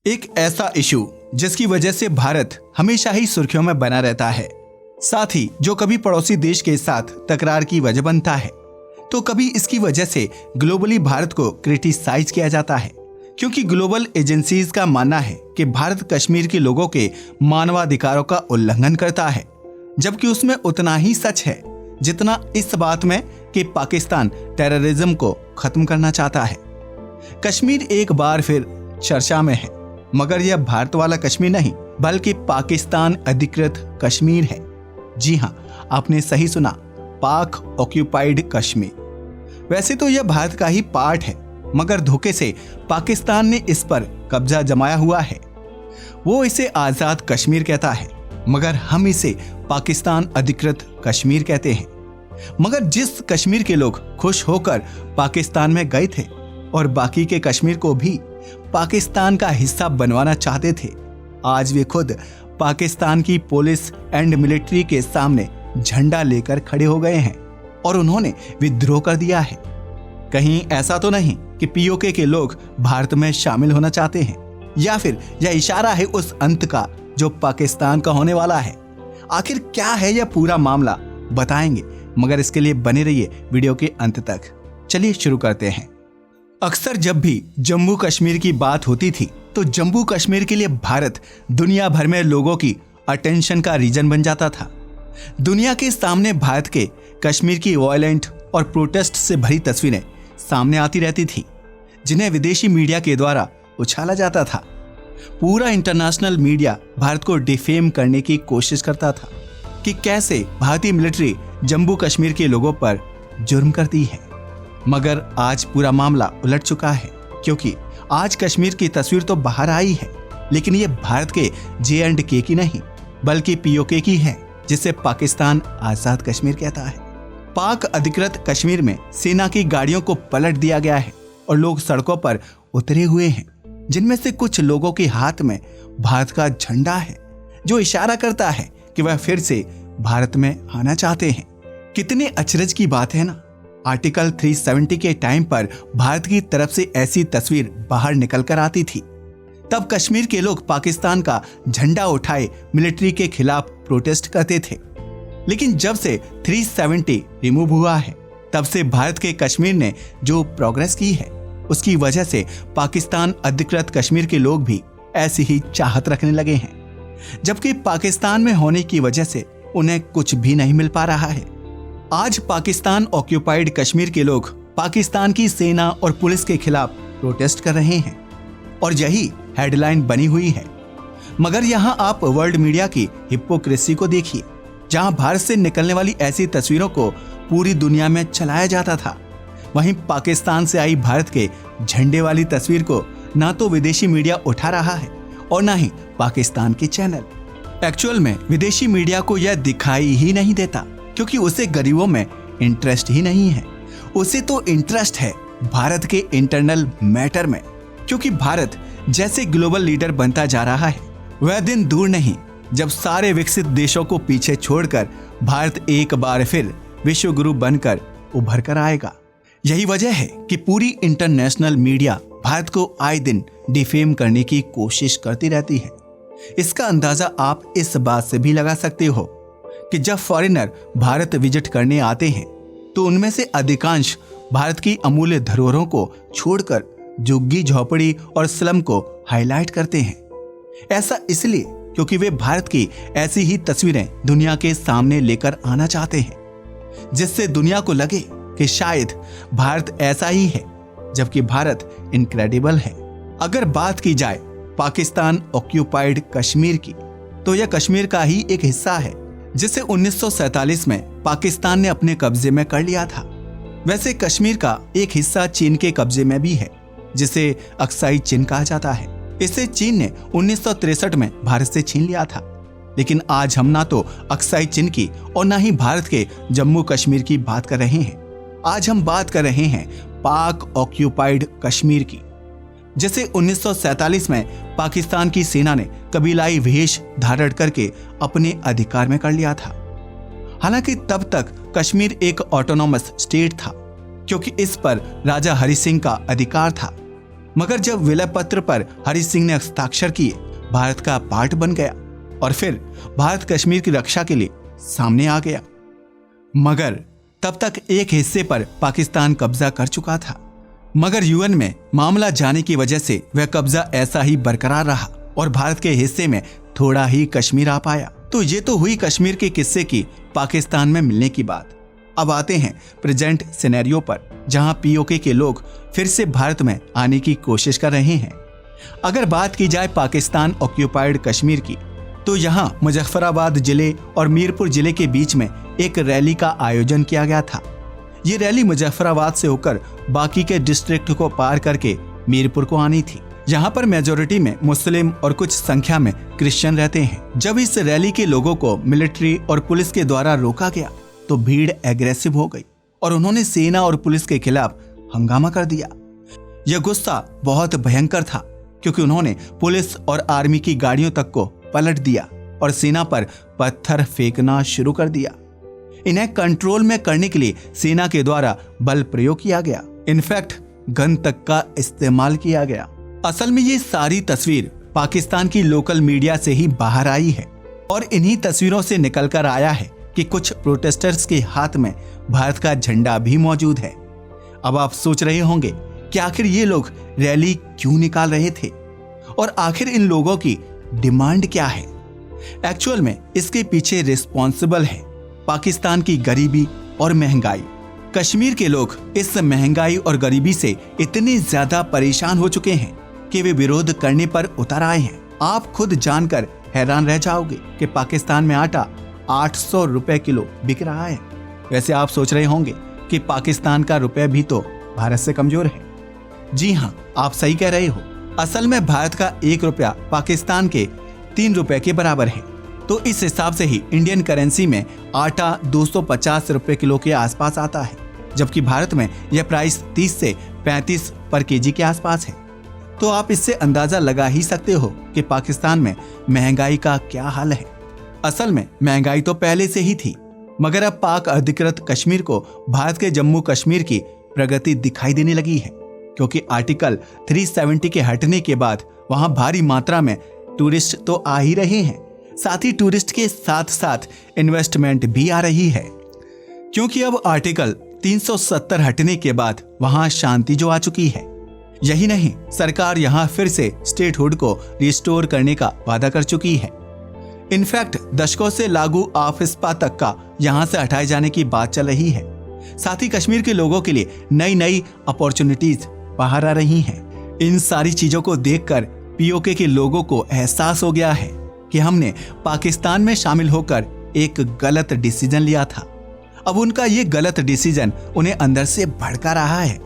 एक ऐसा इशू जिसकी वजह से भारत हमेशा ही सुर्खियों में बना रहता है, साथ ही जो कभी पड़ोसी देश के साथ तकरार की वजह बनता है तो कभी इसकी वजह से ग्लोबली भारत को क्रिटिसाइज किया जाता है, क्योंकि ग्लोबल एजेंसीज का मानना है कि भारत कश्मीर के लोगों के मानवाधिकारों का उल्लंघन करता है, जबकि उसमें उतना ही सच है जितना इस बात में कि पाकिस्तान टेररिज्म को खत्म करना चाहता है। कश्मीर एक बार फिर चर्चा में है, मगर यह भारत वाला कश्मीर नहीं बल्कि पाकिस्तान अधिकृत कश्मीर है। जी हाँ, आपने सही सुना, पाक ऑक्यूपाइड कश्मीर। वैसे तो यह भारत का ही पार्ट है, मगर धोखे से पाकिस्तान ने इस पर कब्जा जमाया हुआ है। वो इसे आजाद कश्मीर कहता है, मगर हम इसे पाकिस्तान अधिकृत कश्मीर कहते हैं। मगर जिस कश्मीर के लोग खुश होकर पाकिस्तान में गए थे और बाकी के कश्मीर को भी पाकिस्तान का हिस्सा बनवाना चाहते थे, आज वे खुद पाकिस्तान की पुलिस एंड मिलिट्री के सामने झंडा लेकर खड़े हो गए हैं और उन्होंने विद्रोह कर दिया है। कहीं ऐसा तो नहीं कि पीओके के लोग भारत में शामिल होना चाहते हैं, या फिर यह इशारा है उस अंत का जो पाकिस्तान का होने वाला है। आखिर क्या है यह पूरा मामला, बताएंगे, मगर इसके लिए बने रहिए वीडियो के अंत तक। चलिए शुरू करते हैं। अक्सर जब भी जम्मू कश्मीर की बात होती थी तो जम्मू कश्मीर के लिए भारत दुनिया भर में लोगों की अटेंशन का रीजन बन जाता था। दुनिया के सामने भारत के कश्मीर की वायलेंट और प्रोटेस्ट से भरी तस्वीरें सामने आती रहती थी, जिन्हें विदेशी मीडिया के द्वारा उछाला जाता था। पूरा इंटरनेशनल मीडिया भारत को डिफेम करने की कोशिश करता था कि कैसे भारतीय मिलिट्री जम्मू कश्मीर के लोगों पर जुर्म करती है। मगर आज पूरा मामला उलट चुका है, क्योंकि आज कश्मीर की तस्वीर तो बाहर आई है, लेकिन ये भारत के J&K की नहीं बल्कि POK की है, जिसे पाकिस्तान आजाद कश्मीर कहता है। पाक अधिकृत कश्मीर में सेना की गाड़ियों को पलट दिया गया है और लोग सड़कों पर उतरे हुए हैं, जिनमें से कुछ लोगों के हाथ में भारत का झंडा है, जो इशारा करता है कि वह फिर से भारत में आना चाहते हैं। कितने अचरज की बात है ना। आर्टिकल 370 के टाइम पर भारत की तरफ से ऐसी तस्वीर बाहर निकल कर आती थी। तब कश्मीर के लोग पाकिस्तान का झंडा उठाए मिलिट्री के खिलाफ प्रोटेस्ट करते थे, लेकिन जब से 370 रिमूव हुआ है, तब से भारत के कश्मीर ने जो प्रोग्रेस की है, उसकी वजह से पाकिस्तान अधिकृत कश्मीर के लोग भी ऐसी ही चाहत रखने लगे हैं, जबकि पाकिस्तान में होने की वजह से उन्हें कुछ भी नहीं मिल पा रहा है। आज पाकिस्तान ऑक्यूपाइड कश्मीर के लोग पाकिस्तान की सेना और पुलिस के खिलाफ प्रोटेस्ट कर रहे हैं और यही हेडलाइन बनी हुई है। मगर यहाँ आप वर्ल्ड मीडिया की हिपोक्रेसी को देखिए, जहाँ भारत से निकलने वाली ऐसी तस्वीरों को पूरी दुनिया में चलाया जाता था, वहीं पाकिस्तान से आई भारत के झंडे वाली तस्वीर को ना तो विदेशी मीडिया उठा रहा है और ना ही पाकिस्तान के चैनल। एक्चुअल में विदेशी मीडिया को यह दिखाई ही नहीं देता, क्योंकि उसे गरीबों में इंटरेस्ट ही नहीं है। उसे तो इंटरेस्ट है भारत के इंटरनल मैटर में, क्योंकि भारत जैसे ग्लोबल लीडर बनता जा रहा है, वह दिन दूर नहीं जब सारे विकसित देशों को पीछे छोड़कर भारत एक बार फिर विश्व गुरु बनकर उभर कर आएगा। यही वजह है कि पूरी इंटरनेशनल मीडिया भारत को आए दिन डिफेम करने की कोशिश करती रहती है। इसका अंदाजा आप इस बात से भी लगा सकते हो कि जब फॉरेनर भारत विजिट करने आते हैं तो उनमें से अधिकांश भारत की अमूल्य धरोहरों को छोड़कर झुग्गी झोपड़ी और स्लम को हाईलाइट करते हैं। ऐसा इसलिए क्योंकि वे भारत की ऐसी ही तस्वीरें दुनिया के सामने लेकर आना चाहते हैं, जिससे दुनिया को लगे कि शायद भारत ऐसा ही है, जबकि भारत इनक्रेडिबल है। अगर बात की जाए पाकिस्तान ऑक्यूपाइड कश्मीर की, तो यह कश्मीर का ही एक हिस्सा है, जिसे 1947 में पाकिस्तान ने अपने कब्जे में कर लिया था। वैसे कश्मीर का एक हिस्सा चीन के कब्जे में भी है, जिसे अक्साई चीन कहा जाता है। इसे चीन ने 1963 में भारत से छीन लिया था। लेकिन आज हम ना तो अक्साई चीन की और ना ही भारत के जम्मू कश्मीर की बात कर रहे हैं। आज हम बात कर रहे हैं पाक ऑक्यूपाइड कश्मीर की, जिसे 1947 में पाकिस्तान की सेना ने कबीलाई वेश धारण करके अपने अधिकार में कर लिया था। हालांकि तब तक कश्मीर एक ऑटोनॉमस स्टेट था, क्योंकि इस पर राजा हरि सिंह का अधिकार था। मगर जब विलय पत्र पर हरि सिंह ने हस्ताक्षर किए, भारत का पार्ट बन गया और फिर भारत कश्मीर की रक्षा के लिए सामने आ गया। मगर तब तक एक हिस्से पर पाकिस्तान कब्जा कर चुका था, मगर यूएन में मामला जाने की वजह से वह कब्जा ऐसा ही बरकरार रहा और भारत के हिस्से में थोड़ा ही कश्मीर आ पाया। तो ये तो हुई कश्मीर के किस्से की पाकिस्तान में मिलने की बात। अब आते हैं प्रेजेंट सिनेरियो पर, जहां पीओके के लोग फिर से भारत में आने की कोशिश कर रहे हैं। अगर बात की जाए पाकिस्तान ऑक्यूपाइड कश्मीर की, तो यहां मुजफ्फराबाद जिले और मीरपुर जिले के बीच में एक रैली का आयोजन किया गया था। ये रैली मुजफ्फराबाद से होकर बाकी के डिस्ट्रिक्ट को पार करके मीरपुर को आनी थी। यहाँ पर मेजोरिटी में मुस्लिम और कुछ संख्या में क्रिश्चियन रहते हैं। जब इस रैली के लोगों को मिलिट्री और पुलिस के द्वारा रोका गया तो भीड़ एग्रेसिव हो गई और उन्होंने सेना और पुलिस के खिलाफ हंगामा कर दिया। यह गुस्सा बहुत भयंकर था क्योंकि उन्होंने पुलिस और आर्मी की गाड़ियों तक को पलट दिया और सेना पर पत्थर फेंकना शुरू कर दिया। इन्हें कंट्रोल में करने के लिए सेना के द्वारा बल प्रयोग किया गया, इनफैक्ट गन तक का इस्तेमाल किया गया। असल में ये सारी तस्वीर पाकिस्तान की लोकल मीडिया से ही बाहर आई है और इन्हीं तस्वीरों से निकलकर आया है कि कुछ प्रोटेस्टर्स के हाथ में भारत का झंडा भी मौजूद है। अब आप सोच रहे होंगे कि आखिर ये लोग रैली क्यों निकाल रहे थे और आखिर इन लोगों की डिमांड क्या है। एक्चुअल में इसके पीछे रिस्पॉन्सिबल है पाकिस्तान की गरीबी और महंगाई। कश्मीर के लोग इस महंगाई और गरीबी से इतने ज्यादा परेशान हो चुके हैं कि वे विरोध करने पर उतर आए हैं। आप खुद जानकर हैरान रह जाओगे कि पाकिस्तान में आटा 800 रुपए किलो बिक रहा है। वैसे आप सोच रहे होंगे कि पाकिस्तान का रुपया भी तो भारत से कमजोर है। जी हाँ, आप सही कह रहे हो। असल में भारत का 1 रुपया पाकिस्तान के 3 रुपए के बराबर है। तो इस हिसाब से ही इंडियन करेंसी में आटा 250 रुपए किलो के आसपास आता है, जबकि भारत में यह प्राइस 30 से 35 पर केजी के आसपास है। तो आप इससे अंदाजा लगा ही सकते हो कि पाकिस्तान में महंगाई का क्या हाल है। असल में महंगाई तो पहले से ही थी, मगर अब पाक अधिकृत कश्मीर को भारत के जम्मू कश्मीर की प्रगति दिखाई देने लगी है, क्योंकि आर्टिकल 370 के हटने के बाद वहां भारी मात्रा में टूरिस्ट तो आ ही रहे हैं, साथ ही टूरिस्ट के साथ साथ इन्वेस्टमेंट भी आ रही है, क्योंकि अब आर्टिकल 370 हटने के बाद वहां शांति जो आ चुकी है। यही नहीं, सरकार यहां फिर से स्टेटहुड को रिस्टोर करने का वादा कर चुकी है। इनफैक्ट दशकों से लागू आफिस्पा तक का यहां से हटाए जाने की बात चल रही है। साथ ही कश्मीर के लोगों के लिए नई नई अपॉर्चुनिटीज बाहर आ रही हैं। इन सारी चीजों को देखकर पीओके के लोगों को एहसास हो गया है कि हमने पाकिस्तान में शामिल होकर एक गलत डिसीजन लिया था। अब उनका ये गलत डिसीजन उन्हें अंदर से भड़का रहा है।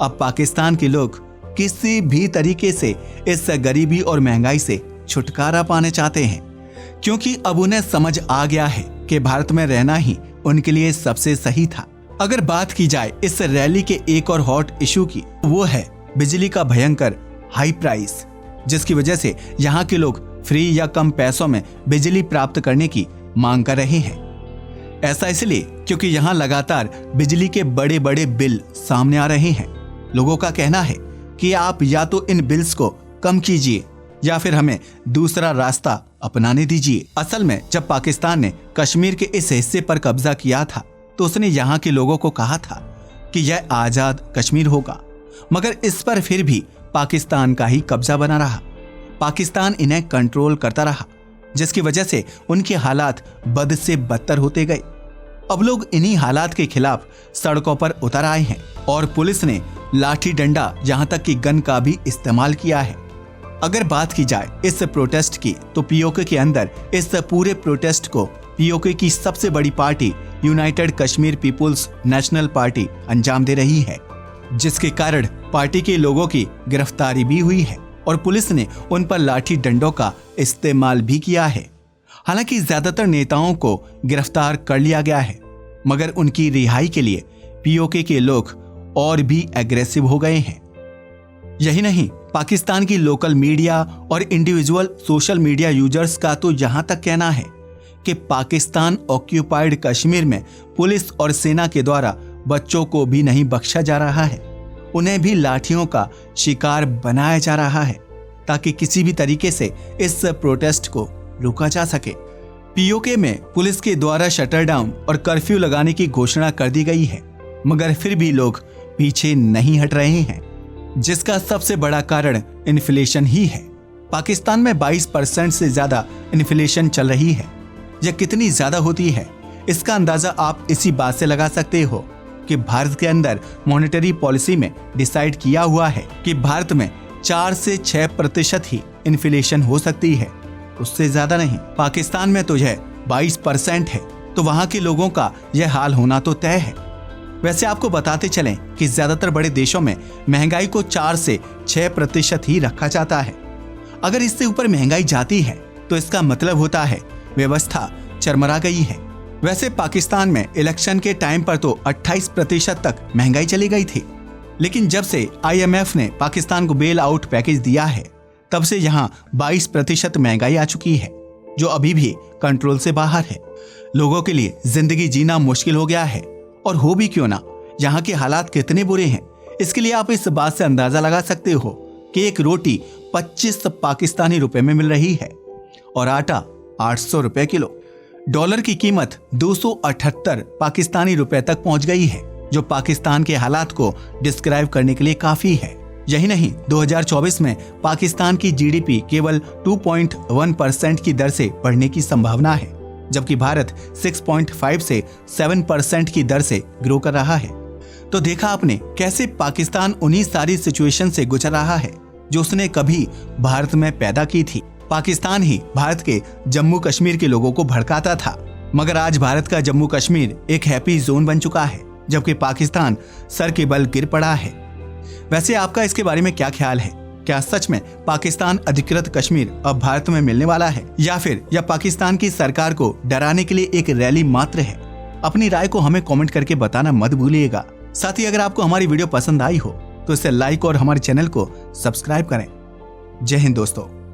अब पाकिस्तान के लोग किसी भी तरीके से इस गरीबी और महंगाई से छुटकारा पाने चाहते हैं, क्योंकि अब उन्हें समझ आ गया है कि भारत में रहना ही उनके लिए सबसे सही था। अगर बात की जाए इस रैली के एक और हॉट इशू की, वो है बिजली का भयंकर हाई प्राइस, जिसकी वजह से यहाँ के लोग फ्री या कम पैसों में बिजली प्राप्त करने की मांग कर रहे हैं। ऐसा इसलिए क्योंकि यहाँ लगातार बिजली के बड़े बड़े बिल सामने आ रहे हैं। लोगों का कहना है कि आप या तो इन बिल्स को कम कीजिए या फिर हमें दूसरा रास्ता अपनाने दीजिए। असल में जब पाकिस्तान ने कश्मीर के इस हिस्से पर कब्जा किया था तो उसने यहाँ के लोगों को कहा था कि यह आजाद कश्मीर होगा, मगर इस पर फिर भी पाकिस्तान का ही कब्जा बना रहा। पाकिस्तान इन्हें कंट्रोल करता रहा, जिसकी वजह से उनके हालात बद से बदतर होते गए। अब लोग इन्हीं हालात के खिलाफ सड़कों पर उतर आए हैं और पुलिस ने लाठी डंडा यहाँ तक कि गन का भी इस्तेमाल किया है। अगर बात की जाए इस प्रोटेस्ट की, तो पीओके के अंदर इस पूरे प्रोटेस्ट को पीओके की सबसे बड़ी party united Kashmir people's national party अंजाम दे रही है, जिसके कारण पार्टी के लोगों की गिरफ्तारी भी हुई है और पुलिस ने उन पर लाठी डंडों का इस्तेमाल भी किया है। हालांकि ज्यादातर नेताओं को गिरफ्तार कर लिया गया है, मगर उनकी रिहाई के लिए पीओके के लोग और भी एग्रेसिव हो गए हैं। यही नहीं, पाकिस्तान की लोकल मीडिया और इंडिविजुअल सोशल मीडिया यूजर्स का तो यहां तक कहना है कि पाकिस्तान ऑक्यूपाइड कश्मीर में पुलिस और सेना के द्वारा बच्चों को भी नहीं बख्शा जा रहा है। उन्हें भी लाठियों का शिकार बनाया जा रहा है ताकि किसी भी तरीके से इस प्रोटेस्ट को रोका जा सके। पीओके में पुलिस के द्वारा शटर डाउन और कर्फ्यू लगाने की घोषणा कर दी गई है, मगर फिर भी लोग पीछे नहीं हट रहे हैं, जिसका सबसे बड़ा कारण इन्फ्लेशन ही है। पाकिस्तान में 22% से ज्यादा इन्फ्लेशन चल रही है। यह कितनी ज्यादा होती है इसका अंदाजा आप इसी बात से लगा सकते हो कि भारत के अंदर मॉनेटरी पॉलिसी में डिसाइड किया हुआ है कि भारत में 4 से 6% ही इन्फ्लेशन हो सकती है, उससे ज्यादा नहीं। पाकिस्तान में तो यह 22% है, तो वहां के लोगों का यह हाल होना तो तय है। वैसे आपको बताते चलें कि ज्यादातर बड़े देशों में महंगाई को 4 से 6% ही रखा जाता है। अगर इससे ऊपर महंगाई जाती है तो इसका मतलब होता है व्यवस्था चरमरा गई है। वैसे पाकिस्तान में इलेक्शन के टाइम पर तो 28% तक महंगाई चली गई थी, लेकिन जब से IMF ने पाकिस्तान को बेल आउट पैकेज दिया है तब से यहाँ 22% महंगाई आ चुकी है, जो अभी भी कंट्रोल से बाहर है। लोगों के लिए जिंदगी जीना मुश्किल हो गया है, और हो भी क्यों ना, यहाँ के हालात कितने बुरे हैं इसके लिए आप इस बात से अंदाजा लगा सकते हो कि एक रोटी 25 पाकिस्तानी रुपए में मिल रही है और आटा 800 रुपए किलो। डॉलर की कीमत 278 पाकिस्तानी रुपए तक पहुंच गई है, जो पाकिस्तान के हालात को डिस्क्राइब करने के लिए काफी है। यही नहीं, 2024 में पाकिस्तान की GDP केवल 2.1% की दर से बढ़ने की संभावना है, जबकि भारत 6.5 से 7% की दर से ग्रो कर रहा है। तो देखा आपने कैसे पाकिस्तान उन्हीं सारी सिचुएशन से गुजर रहा है जो उसने कभी भारत में पैदा की थी। पाकिस्तान ही भारत के जम्मू कश्मीर के लोगों को भड़काता था, मगर आज भारत का जम्मू कश्मीर एक हैप्पी जोन बन चुका है, जबकि पाकिस्तान सर के बल गिर पड़ा है। वैसे आपका इसके बारे में क्या ख्याल है? क्या सच में पाकिस्तान अधिकृत कश्मीर अब भारत में मिलने वाला है, या फिर यह पाकिस्तान की सरकार को डराने के लिए एक रैली मात्र है? अपनी राय को हमें कमेंट करके बताना मत भूलिएगा। साथ ही अगर आपको हमारी वीडियो पसंद आई हो तो इसे लाइक और हमारे चैनल को सब्सक्राइब करें। जय हिंद दोस्तों।